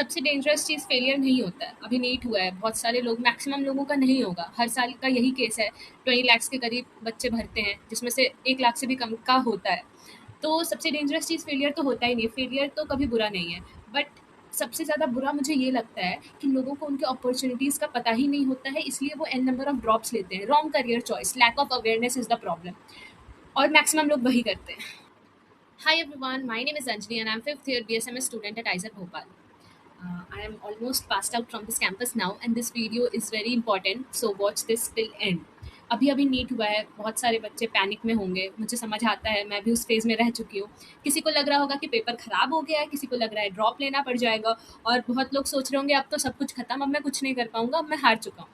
सबसे डेंजरस चीज़ फेलियर नहीं होता है। अभी नीट हुआ है, बहुत सारे लोग, मैक्सिमम लोगों का नहीं होगा, हर साल का यही केस है। 20 लाख के करीब बच्चे भरते हैं, जिसमें से 1 लाख से भी कम का होता है। तो सबसे डेंजरस चीज़ फेलियर तो होता ही नहीं है, फेलियर तो कभी बुरा नहीं है। बट सबसे ज़्यादा बुरा मुझे ये लगता है कि लोगों को उनके अपॉर्चुनिटीज़ का पता ही नहीं होता है, इसलिए वो एन नंबर ऑफ ड्रॉप्स लेते हैं। Wrong career choice, lack of awareness is the problem, और मैक्सिमम लोग वही करते हैं। Hi everyone, my name is Anjali and I'm 5th year BSMS student at ISER Bhopal. I am almost passed out from this campus now and this video is very important, so watch this till end. अभी अभी NEET हुआ है, बहुत सारे बच्चे panic में होंगे, मुझे समझ आता है, मैं भी उस फेज़ में रह चुकी हूँ। किसी को लग रहा होगा कि पेपर ख़राब हो गया है, किसी को लग रहा है ड्रॉप लेना पड़ जाएगा, और बहुत लोग सोच रहे होंगे अब तो सब कुछ ख़त्म, अब मैं कुछ नहीं कर पाऊँगा, अब मैं हार चुका हूँ।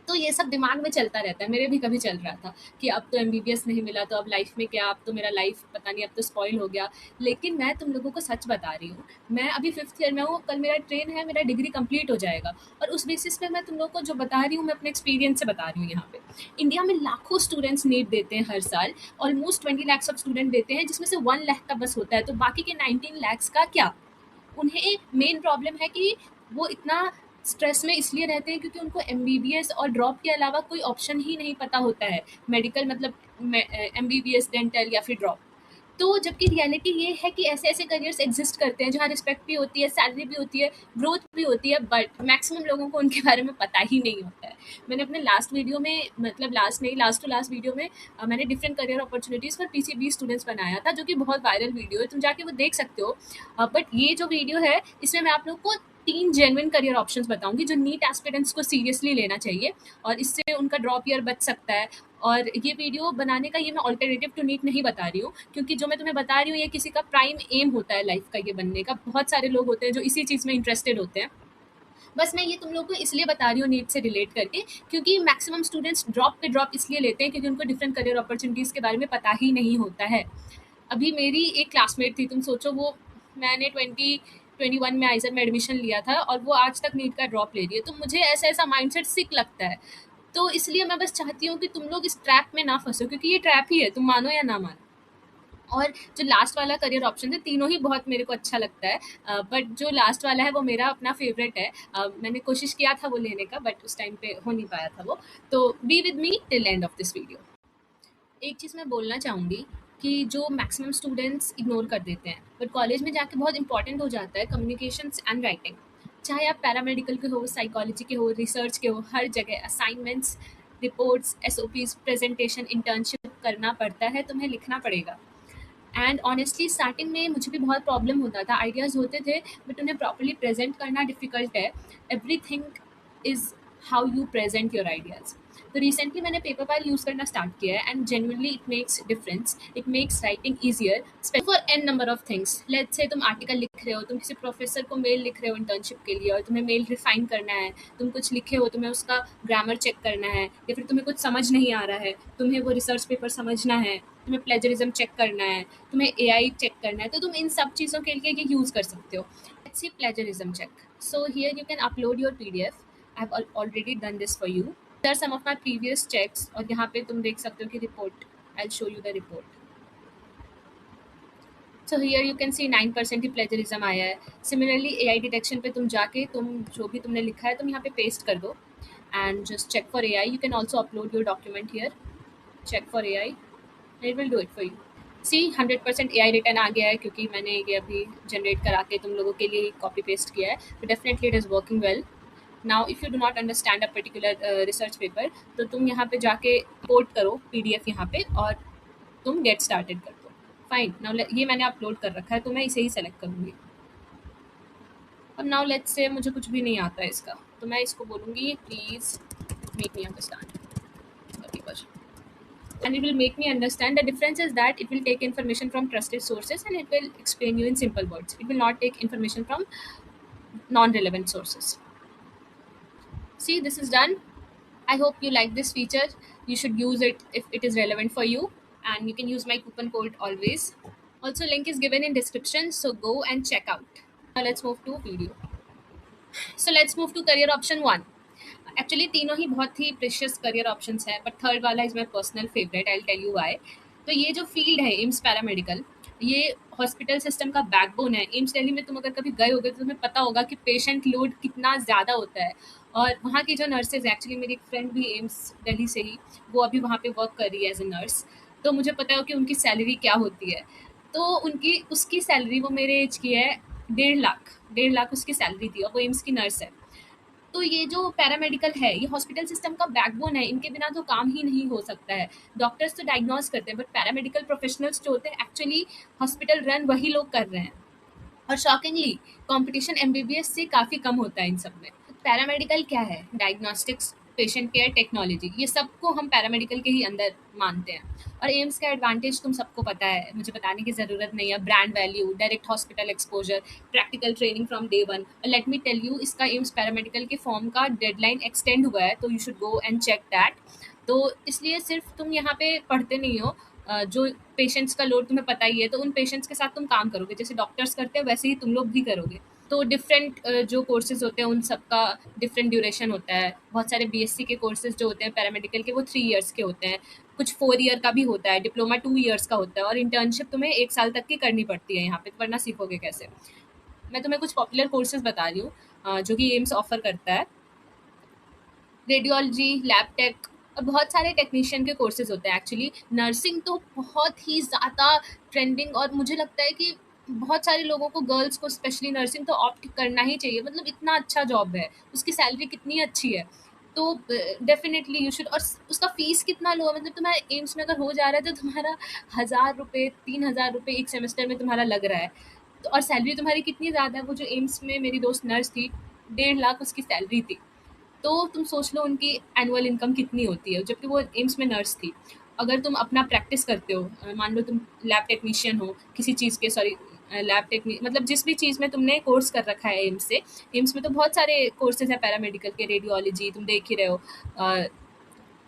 तो ये सब दिमाग में चलता रहता है, मेरे भी कभी चल रहा था कि अब तो एमबीबीएस नहीं मिला तो अब लाइफ में क्या, अब तो मेरा लाइफ पता नहीं, अब तो स्पॉइल हो गया। लेकिन मैं तुम लोगों को सच बता रही हूँ, मैं अभी 5th ईयर में हूँ, कल मेरा ट्रेन है, मेरा डिग्री कंप्लीट हो जाएगा, और उस बेसिस पे मैं तुम लोगों को जो बता रही हूँ, मैं अपने एक्सपीरियंस से बता रही हूँ। यहाँ पे इंडिया में लाखों स्टूडेंट्स नीट देते हैं हर साल, ऑलमोस्ट 20 लाख ऑफ स्टूडेंट देते हैं, जिसमें से 1 लाख का बस होता है, तो बाकी के 19 लाख का क्या? उन्हें मेन प्रॉब्लम है कि वो इतना स्ट्रेस में इसलिए रहते हैं क्योंकि उनको एमबीबीएस और ड्रॉप के अलावा कोई ऑप्शन ही नहीं पता होता है। मेडिकल मतलब एमबीबीएस, डेंटल या फिर ड्रॉप। तो जबकि रियलिटी ये है कि ऐसे ऐसे करियर्स एग्जिस्ट करते हैं जहाँ रिस्पेक्ट भी होती है, सैलरी भी होती है, ग्रोथ भी होती है, बट मैक्सिमम लोगों को उनके बारे में पता ही नहीं होता है। मैंने अपने लास्ट वीडियो में, मतलब लास्ट नहीं, लास्ट टू लास्ट वीडियो में मैंने different career opportunities for PCB students बनाया था, जो कि बहुत वायरल वीडियो है, तुम जाके वो देख सकते हो। बट ये जो वीडियो है, इसमें मैं आप लोग को 3 जेन्युइन करियर ऑप्शंस बताऊंगी जो नीट एस्पिरेंट्स को सीरियसली लेना चाहिए, और इससे उनका ड्रॉप ईयर बच सकता है। और ये वीडियो बनाने का ये मैं ऑल्टरनेटिव टू नीट नहीं बता रही हूँ, क्योंकि जो मैं तुम्हें बता रही हूँ ये किसी का प्राइम एम होता है लाइफ का, ये बनने का। बहुत सारे लोग होते हैं जो इसी चीज़ में इंटरेस्टेड होते हैं। बस मैं ये तुम लोग को इसलिए बता रही हूँ नीट से रिलेट करके, क्योंकि मैक्सिमम स्टूडेंट्स ड्रॉप पे ड्रॉप इसलिए लेते हैं क्योंकि उनको डिफरेंट करियर अपॉर्चुनिटीज़ के बारे में पता ही नहीं होता है। अभी मेरी एक क्लासमेट थी, तुम सोचो, वो, मैंने 2021 में आइजर में एडमिशन लिया था और वो आज तक नीट का ड्रॉप ले रही है। तो मुझे ऐसा ऐसा माइंडसेट सिक लगता है। तो इसलिए मैं बस चाहती हूँ कि तुम लोग इस ट्रैप में ना फंसो, क्योंकि ये ट्रैप ही है, तुम मानो या ना मानो। और जो लास्ट वाला करियर ऑप्शन है, तीनों ही बहुत मेरे को अच्छा लगता है, बट जो लास्ट वाला है वो मेरा अपना फेवरेट है। मैंने कोशिश किया था वो लेने का, बट उस टाइम पे हो नहीं पाया था वो। तो be with me till end of this video. एक चीज़ मैं बोलना चाहूँगी कि जो मैक्सिमम स्टूडेंट्स इग्नोर कर देते हैं बट कॉलेज में जाके बहुत इंपॉर्टेंट हो जाता है, कम्युनिकेशंस एंड राइटिंग। चाहे आप पैरामेडिकल के हो, साइकोलॉजी के हो, रिसर्च के हो, हर जगह assignments, reports, SOPs, presentation, internship करना पड़ता है, तुम्हें लिखना पड़ेगा। एंड ऑनेस्टली स्टार्टिंग में मुझे भी बहुत प्रॉब्लम होता था, आइडियाज़ होते थे बट उन्हें प्रॉपरली प्रेजेंट करना डिफ़िकल्ट है। Everything is how you present your ideas. तो रिसेंटली मैंने पेपर फाइल यूज़ करना स्टार्ट किया है and genuinely it makes difference, it makes writing easier for an number of things. Let's say तुम article लिख रहे हो, तुम किसी प्रोफेसर को मेल लिख रहे हो इंटर्नशिप के लिए और तुम्हें मेल रिफाइन करना है, तुम कुछ लिखे हो, तुम्हें उसका ग्रामर चेक करना है, या फिर तुम्हें कुछ समझ नहीं आ रहा है, तुम्हें वो रिसर्च पेपर समझना है, तुम्हें प्लेजरिज्म चेक करना है, तुम्हें एआई चेक करना है, तो तुम इन सब चीज़ों के लिए ये यूज़ कर सकते हो। Let's see plagiarism check. So here you can upload your PDF. I have already done this for you. There are some of my previous checks, और यहाँ पे तुम देख सकते हो कि report, I'll show you the report. So here you can see 9% he plagiarism आया है। सिमिलरली AI डिटेक्शन पे तुम जाके तुम जो भी तुमने लिखा है तुम यहाँ पे पेस्ट कर दो and just check for AI. You can also upload your document here, check for AI, it will do it for you. See 100% AI return आ गया है क्योंकि मैंने ये अभी जनरेट करा के तुम लोगों के लिए कॉपी पेस्ट किया है, तो definitely it is working well. Now if you do not understand a particular research paper, तो तुम यहाँ पे जाके कोड करो PDF यहाँ पे और तुम गेट स्टार्टेड कर दो. फाइन. नाउ ये मैंने अपलोड कर रखा है तो मैं इसे ही सेलेक्ट करूँगी. अब नाउ लेट्स से मुझे कुछ भी नहीं आता है इसका, तो मैं इसको बोलूँगी please make me understand. And it will make me understand. The difference is that it will take information from trusted sources and it will explain you in simple words. It will not take information from non-relevant sources. See, this is done. I hope you like this feature. You should use it if it is relevant for you, and you can use my coupon code always. Also, link is given in description, so go and check out. Now let's move to video. So let's move to career option 1. Actually तीनों ही बहुत ही precious career options है, but third वाला is my personal favourite. I will tell you why. तो ये जो field है एम्स पैरामेडिकल, ये हॉस्पिटल सिस्टम का बैकबोन है। एम्स दिल्ली में तुम अगर कभी गए होगे तो तुम्हें पता होगा कि पेशेंट लोड कितना ज़्यादा होता है। और वहाँ की जो नर्सेज, एक्चुअली मेरी एक फ्रेंड भी एम्स दिल्ली से ही, वो अभी वहाँ पे वर्क कर रही है एज ए नर्स। तो मुझे पता है कि उनकी सैलरी क्या होती है। तो उनकी उसकी सैलरी, वो मेरे एज की है, 1.5 लाख, 1.5 लाख उसकी सैलरी थी, और वो एम्स की नर्स है। तो ये जो पैरामेडिकल है, ये हॉस्पिटल सिस्टम का बैकबोन है, इनके बिना तो काम ही नहीं हो सकता है। डॉक्टर्स तो डायग्नोज करते हैं, बट पैरामेडिकल प्रोफेशनल्स जो होते हैं, एक्चुअली हॉस्पिटल रन वही लोग कर रहे हैं। और शॉकिंगली कंपटीशन एमबीबीएस से काफ़ी कम होता है इन सब में। पैरामेडिकल क्या है? डायग्नोस्टिक्स, पेशेंट केयर, टेक्नोलॉजी, ये सबको हम पैरामेडिकल के ही अंदर मानते हैं। और एम्स का एडवांटेज तुम सबको पता है, मुझे बताने की ज़रूरत नहीं है। Brand value, direct hospital exposure, practical training from day one. और लेट मी टेल यू, इसका एम्स पैरामेडिकल के फॉर्म का डेडलाइन एक्सटेंड हुआ है, तो you should go and check that. तो इसलिए सिर्फ तुम यहाँ पे पढ़ते नहीं हो, जो पेशेंट्स का लोड तुम्हें पता ही है, तो उन पेशेंट्स के साथ तुम काम करोगे, जैसे डॉक्टर्स करते हैं वैसे ही तुम लोग भी करोगे। तो डिफरेंट जो कोर्सेज होते हैं उन सब का डिफरेंट ड्यूरेशन होता है। बहुत सारे बीएससी के कोर्सेज जो होते हैं पैरामेडिकल के, वो 3 ईयर्स के होते हैं। कुछ 4 ईयर का भी होता है, डिप्लोमा 2 ईयर्स का होता है, और इंटर्नशिप तुम्हें 1 साल तक की करनी पड़ती है यहाँ पे, वरना सीखोगे कैसे। मैं तुम्हें कुछ पॉपुलर कोर्सेज बता रही हूँ जो कि एम्स ऑफर करता है। रेडियोलॉजी, लैब टेक, और बहुत सारे टेक्नीशियन के कोर्सेज होते हैं। एक्चुअली नर्सिंग तो बहुत ही ज़्यादा ट्रेंडिंग, और मुझे लगता है कि बहुत सारे लोगों को, गर्ल्स को स्पेशली, नर्सिंग तो ऑप्ट करना ही चाहिए। मतलब इतना अच्छा जॉब है, उसकी सैलरी कितनी अच्छी है, तो डेफिनेटली यू शुड। और उसका फीस कितना लो है, मतलब तुम्हारा एम्स में अगर हो जा रहा है तो तुम्हारा 1,000 रुपये, 3,000 रुपये एक सेमेस्टर में तुम्हारा लग रहा है। तो और सैलरी तुम्हारी कितनी ज़्यादा है। वो जो एम्स में मेरी दोस्त नर्स थी, 1.5 लाख उसकी सैलरी थी। तो तुम सोच लो उनकी एनुअल इनकम कितनी होती है, जबकि वो एम्स में नर्स थी। अगर तुम अपना प्रैक्टिस करते हो, मान लो तुम लैब टेक्नीशियन हो किसी चीज़ के, सॉरी, लैब टेक्नी मतलब जिस भी चीज़ में तुमने कोर्स कर रखा है एम्स से। एम्स में तो बहुत सारे कोर्सेज हैं पैरामेडिकल के, रेडियोलॉजी तुम देख ही रहे हो,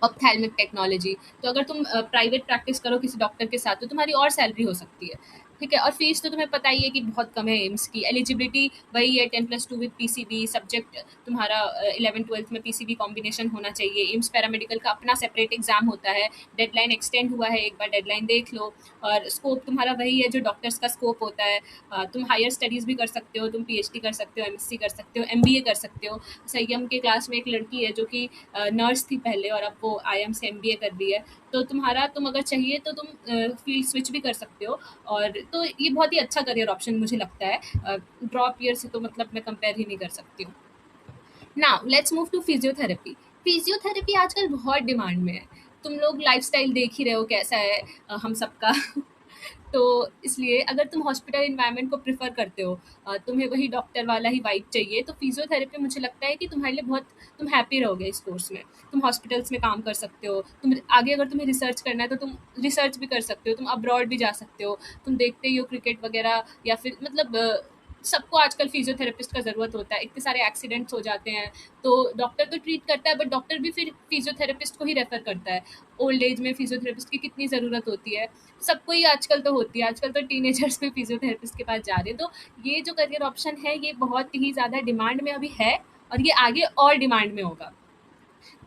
ऑप्थेल्मिक टेक्नोलॉजी। तो अगर तुम प्राइवेट प्रैक्टिस करो किसी डॉक्टर के साथ, तो तुम्हारी और सैलरी हो सकती है। ठीक है। और फीस तो तुम्हें पता ही है कि बहुत कम है एम्स की। एलिजिबिलिटी वही है 10+2 विद पीसीबी, सब्जेक्ट तुम्हारा 11th-12th में पीसीबी कॉम्बिनेशन होना चाहिए। एम्स पैरामेडिकल का अपना सेपरेट एग्जाम होता है। डेडलाइन एक्सटेंड हुआ है, एक बार डेडलाइन देख लो। और स्कोप तुम्हारा वही है जो डॉक्टर्स का स्कोप होता है। तुम हायर स्टडीज़ भी कर सकते हो, तुम पीएचडी कर सकते हो, एमएससी कर सकते हो, एमबीए कर सकते हो। संयम के क्लास में एक लड़की है जो कि नर्स थी पहले, और अब वो आईएम से एमबीए कर रही है। तो तुम अगर चाहिए तो तुम फील्ड स्विच भी कर सकते हो। और तो ये बहुत ही अच्छा करियर ऑप्शन मुझे लगता है। ड्रॉप ईयर से तो मतलब मैं कंपेयर ही नहीं कर सकती हूँ। Now let's move to physiotherapy. Physiotherapy आजकल बहुत डिमांड में है। तुम लोग लाइफस्टाइल देख ही रहे हो कैसा है हम सबका। तो इसलिए अगर तुम हॉस्पिटल इन्वायरमेंट को प्रेफर करते हो, तुम्हें वही डॉक्टर वाला ही वाइब चाहिए, तो फिजियोथेरेपी मुझे लगता है कि तुम्हारे लिए बहुत, तुम हैप्पी रहोगे इस कोर्स में। तुम हॉस्पिटल्स में काम कर सकते हो, तुम आगे अगर तुम्हें रिसर्च करना है तो तुम रिसर्च भी कर सकते हो, तुम अब्रॉड भी जा सकते हो। तुम देखते ही हो क्रिकेट वगैरह, या फिर मतलब सबको आजकल फिजियोथेरेपिस्ट का ज़रूरत होता है, इतने सारे एक्सीडेंट्स हो जाते हैं। तो डॉक्टर तो ट्रीट करता है, बट डॉक्टर भी फिर फिजियोथेरेपिस्ट को ही रेफर करता है। ओल्ड एज में फिजियोथेरेपिस्ट की कितनी ज़रूरत होती है, सबको ही आजकल तो होती है। आजकल तो टीनेजर्स भी फिजियोथेरेपिस्ट के पास जा रहे हैं। तो ये जो करियर ऑप्शन है, ये बहुत ही ज़्यादा डिमांड में अभी है, और ये आगे और डिमांड में होगा।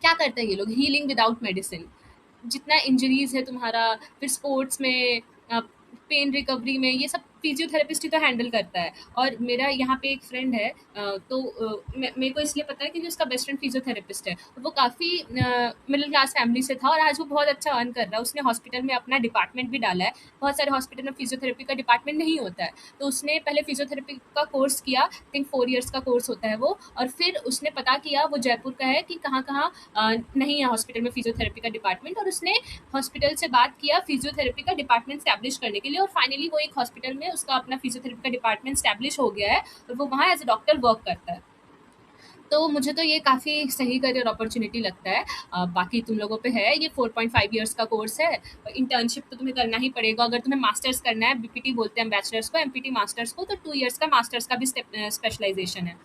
क्या करते हैं ये लोग? Healing without medicine. जितना इंजरीज है तुम्हारा, फिर स्पोर्ट्स में, पेन रिकवरी में, ये सब फिजियोथेरेपिस्ट ही तो हैंडल करता है। और मेरा यहाँ पे एक फ्रेंड है, तो मेरे को इसलिए पता है क्योंकि उसका बेस्ट फ्रेंड फिजियोथेरेपिस्ट है। वो काफ़ी मिडिल क्लास फैमिली से था, और आज वो बहुत अच्छा अर्न कर रहा है। उसने हॉस्पिटल में अपना डिपार्टमेंट भी डाला है। बहुत सारे हॉस्पिटल में फिजियोथेरेपी का डिपार्टमेंट नहीं होता है, तो उसने पहले फिजियोथेरेपी का कोर्स किया। आई थिंक 4 ईयर्स का कोर्स होता है वो। और फिर उसने पता किया, वो जयपुर का है, कि कहाँ कहाँ नहीं है हॉस्पिटल में फिजियोथेरेपी का डिपार्टमेंट, और उसने हॉस्पिटल से बात किया फिजियोथेरेपी का डिपार्टमेंट स्टैब्लिश करने के लिए। और फाइनली वो एक हॉस्पिटल में उसका अपना फिजियोथेरेपी का डिपार्टमेंट स्टैब्लिश हो गया है, और वो वहाँ एज ए डॉक्टर वर्क करता है। तो मुझे तो ये काफ़ी सही करियर अपॉर्चुनिटी लगता है। बाकी तुम लोगों पे है, ये 4.5 ईयर्स का कोर्स है। इंटर्नशिप तो तुम्हें करना ही पड़ेगा। अगर तुम्हें मास्टर्स करना है, बीपीटी बोलते हैं बैचलर्स को, एमपीटी मास्टर्स को, तो 2 ईयर्स का मास्टर्स का भी स्पेशलाइजेशन है।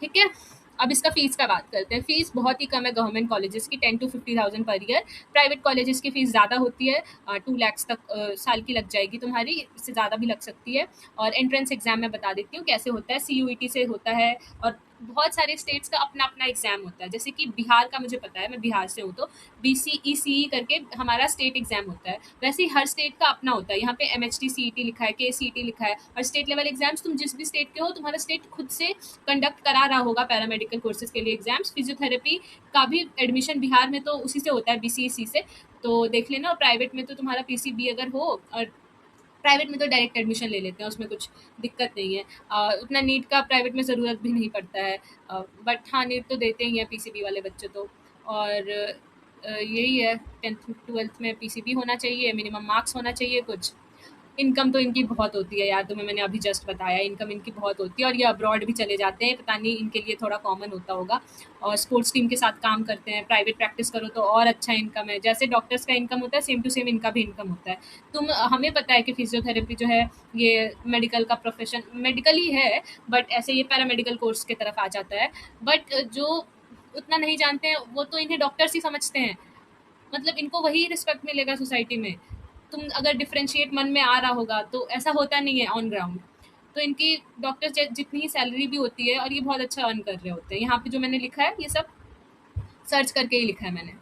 ठीक है। अब इसका फीस का बात करते हैं। फीस बहुत ही कम है गवर्नमेंट कॉलेजेस की, 10 to 50,000 per year. Private colleges की फीस ज़्यादा होती है, 2 लाख तक साल की लग जाएगी तुम्हारी, इससे ज़्यादा भी लग सकती है। और एंट्रेंस एग्जाम मैं बता देती हूँ कैसे होता है। सीयूईटी से होता है, और बहुत सारे स्टेट्स का अपना-अपना एग्ज़ाम होता है। जैसे कि बिहार का मुझे पता है, मैं बिहार से हूँ, तो बीसीईसीई करके हमारा स्टेट एग्ज़ाम होता है। वैसे ही हर स्टेट का अपना होता है। यहाँ पे एमएचटी सीईटी लिखा है, केसीईटी लिखा है, और स्टेट लेवल एग्ज़ाम्स तुम जिस भी स्टेट के हो, तुम्हारा स्टेट खुद से कंडक्ट करा रहा होगा पैरामेडिकल कोर्सेज़ के लिए एग्ज़ाम्स। फिज़ियोथेरेपी का भी एडमिशन बिहार में तो उसी से होता है, बीसीईसी से। तो देख लेना, और प्राइवेट में तो तुम्हारा पीसीबी अगर हो, और प्राइवेट में तो डायरेक्ट एडमिशन ले लेते हैं, उसमें कुछ दिक्कत नहीं है। उतना नीट का प्राइवेट में ज़रूरत भी नहीं पड़ता है। बट हाँ, नीट तो देते ही हैं पीसीबी वाले बच्चे तो। और यही है, 10th 12th में पीसीबी होना चाहिए, मिनिमम मार्क्स होना चाहिए कुछ। इनकम तो इनकी बहुत होती है यार, तुम्हें मैंने अभी जस्ट बताया, इनकम इनकी बहुत होती है, और ये अब्रॉड भी चले जाते हैं, पता नहीं इनके लिए थोड़ा कॉमन होता होगा। और स्पोर्ट्स टीम के साथ काम करते हैं, प्राइवेट प्रैक्टिस करो तो और अच्छा इनकम है। जैसे डॉक्टर्स का इनकम होता है, सेम टू सेम इनका भी इनकम होता है। हमें पता है कि फिजियोथेरेपी जो है, ये मेडिकल का प्रोफेशन, मेडिकल ही है, बट ऐसे ये पैरामेडिकल कोर्स की तरफ आ जाता है। बट जो उतना नहीं जानते हैं, वो तो इन्हें डॉक्टर्स ही समझते हैं। मतलब इनको वही रिस्पेक्ट मिलेगा सोसाइटी में। तुम अगर डिफरेंशिएट मन में आ रहा होगा, तो ऐसा होता नहीं है ऑन ग्राउंड। तो इनकी डॉक्टर्स जितनी ही सैलरी भी होती है, और ये बहुत अच्छा अर्न कर रहे होते हैं। यहाँ पे जो मैंने लिखा है, ये सब सर्च करके ही लिखा है मैंने।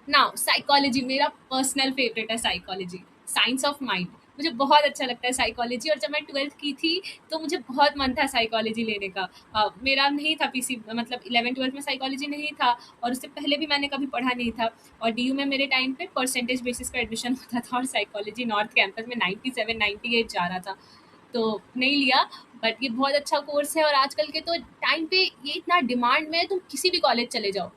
नाउ साइकोलॉजी मेरा पर्सनल फेवरेट है। साइकोलॉजी, साइंस ऑफ माइंड, मुझे बहुत अच्छा लगता है साइकोलॉजी। और जब मैं 12th की थी, तो मुझे बहुत मन था साइकोलॉजी लेने का। मेरा नहीं था पीसी, मतलब 11th 12th में साइकोलॉजी नहीं था, और उससे पहले भी मैंने कभी पढ़ा नहीं था। और डीयू में मेरे टाइम पे परसेंटेज बेसिस पे एडमिशन होता था, और साइकोलॉजी नॉर्थ कैंपस में 97 98 जा रहा था, तो नहीं लिया। बट ये बहुत अच्छा कोर्स है, और आजकल के तो टाइम पे ये इतना डिमांड में है, तुम किसी भी कॉलेज चले जाओ।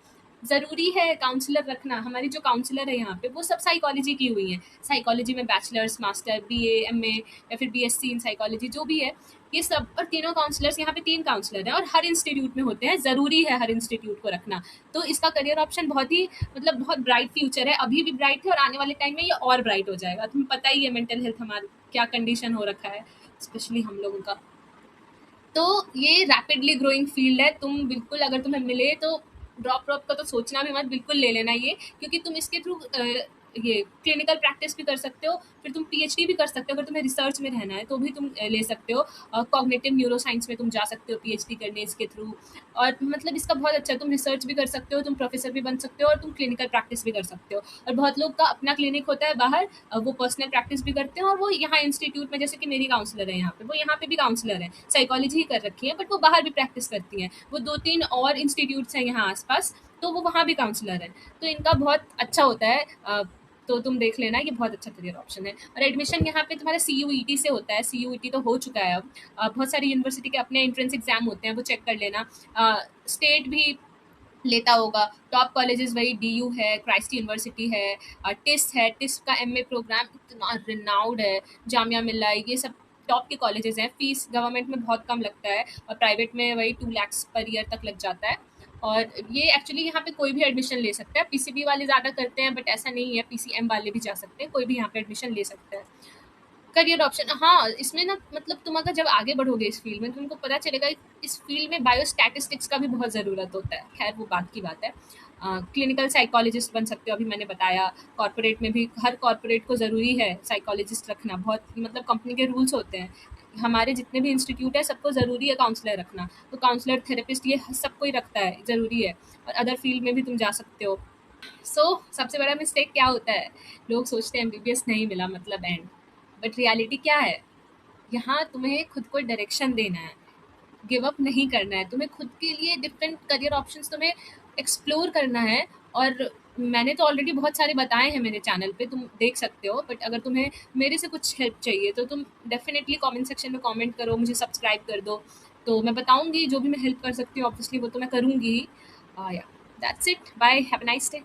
ज़रूरी है काउंसलर रखना। हमारी जो काउंसलर है यहाँ पे, वो सब साइकोलॉजी की हुई हैं। साइकोलॉजी में बैचलर्स, मास्टर, बीए, एमए, या फिर बीएससी इन साइकोलॉजी, जो भी है ये सब। और तीनों काउंसलर्स, यहाँ पे 3 काउंसलर हैं, और हर इंस्टीट्यूट में होते हैं। ज़रूरी है हर इंस्टीट्यूट को रखना। तो इसका करियर ऑप्शन बहुत ही, मतलब बहुत ब्राइट फ्यूचर है। अभी भी ब्राइट है, और आने वाले टाइम में ये और ब्राइट हो जाएगा। तुम्हें पता ही है मेंटल हेल्थ हमारी क्या कंडीशन हो रखा है, स्पेशली हम लोगों का। तो ये रैपिडली ग्रोइंग फील्ड है। तुम बिल्कुल, अगर तुम्हें मिले तो ड्रॉप ड्रॉप का तो सोचना भी मत, बिल्कुल ले लेना ये। क्योंकि तुम इसके थ्रू ये क्लिनिकल प्रैक्टिस भी कर सकते हो, फिर तुम पीएचडी भी कर सकते हो। अगर तुम्हें रिसर्च में रहना है तो भी तुम ले सकते हो। कॉग्निटिव न्यूरो साइंस में तुम जा सकते हो पीएचडी करने इसके थ्रू। और मतलब इसका बहुत अच्छा है, तुम रिसर्च भी कर सकते हो, तुम प्रोफेसर भी बन सकते हो, और तुम क्लिनिकल प्रैक्टिस भी कर सकते हो। और बहुत लोग का अपना क्लिनिक होता है बाहर, वो पर्सनल प्रैक्टिस भी करते हैं, और वो यहाँ इंस्टीट्यूट में, जैसे कि मेरी काउंसलर है यहाँ पे, वो यहाँ पे भी काउंसलर है, साइकोलॉजी ही कर रखी है, बट वो बाहर भी प्रैक्टिस करती हैं। वो 2-3 और इंस्टीट्यूट्स हैं यहाँ आसपास, तो वो वहाँ भी काउंसलर है। तो इनका बहुत अच्छा होता है। तो तुम देख लेना, ये बहुत अच्छा करियर ऑप्शन है। और एडमिशन यहाँ पे तुम्हारा सीयूईटी से होता है। सीयूईटी तो हो चुका है अब। बहुत सारी यूनिवर्सिटी के अपने एंट्रेंस एग्जाम होते हैं, वो चेक कर लेना। स्टेट भी लेता होगा। टॉप कॉलेजेस वही डीयू है, क्राइस्ट यूनिवर्सिटी है, टिस्ट है। टिस्ट का एमए प्रोग्राम इतना रिनाउड है, जामिया मिल्ला, ये सब टॉप के कॉलेजेस हैं। फीस गवर्नमेंट में बहुत कम लगता है, और प्राइवेट में वही 2 lakhs पर ईयर तक लग जाता है। और ये एक्चुअली यहाँ पे कोई भी एडमिशन ले सकता है। पीसीबी वाले ज़्यादा करते हैं, बट ऐसा नहीं है, पीसीएम वाले भी जा सकते हैं, कोई भी यहाँ पे एडमिशन ले सकता है। करियर ऑप्शन, हाँ, इसमें ना, मतलब तुम अगर जब आगे बढ़ोगे इस फील्ड में, तुमको पता चलेगा इस फील्ड में बायोस्टैटिस्टिक्स का भी बहुत ज़रूरत होता है। खैर वो बात की बात है। क्लिनिकल साइकोलॉजिस्ट बन सकते हो, अभी मैंने बताया। कॉर्पोरेट में भी हर कॉर्पोरेट को ज़रूरी है साइकोलॉजिस्ट रखना, बहुत, मतलब कंपनी के रूल्स होते हैं। हमारे जितने भी इंस्टीट्यूट है, सबको ज़रूरी है काउंसलर रखना। तो काउंसलर, थेरेपिस्ट, ये सबको ही रखता है, ज़रूरी है। और अदर फील्ड में भी तुम जा सकते हो। सबसे बड़ा मिस्टेक क्या होता है, लोग सोचते हैं एमबीबीएस नहीं मिला मतलब एंड। बट रियलिटी क्या है, यहाँ तुम्हें खुद को डायरेक्शन देना है, गिव अप नहीं करना है। तुम्हें खुद के लिए डिफरेंट करियर ऑप्शंस तुम्हें एक्सप्लोर करना है। और मैंने तो ऑलरेडी बहुत सारे बताए हैं मेरे चैनल पे, तुम देख सकते हो। बट अगर तुम्हें मेरे से कुछ हेल्प चाहिए, तो तुम डेफिनेटली कमेंट सेक्शन में कमेंट करो, मुझे सब्सक्राइब कर दो। तो मैं बताऊंगी, जो भी मैं हेल्प कर सकती हूँ ऑब्वियसली वो तो मैं करूँगी ही। या that's it, bye, have a nice day.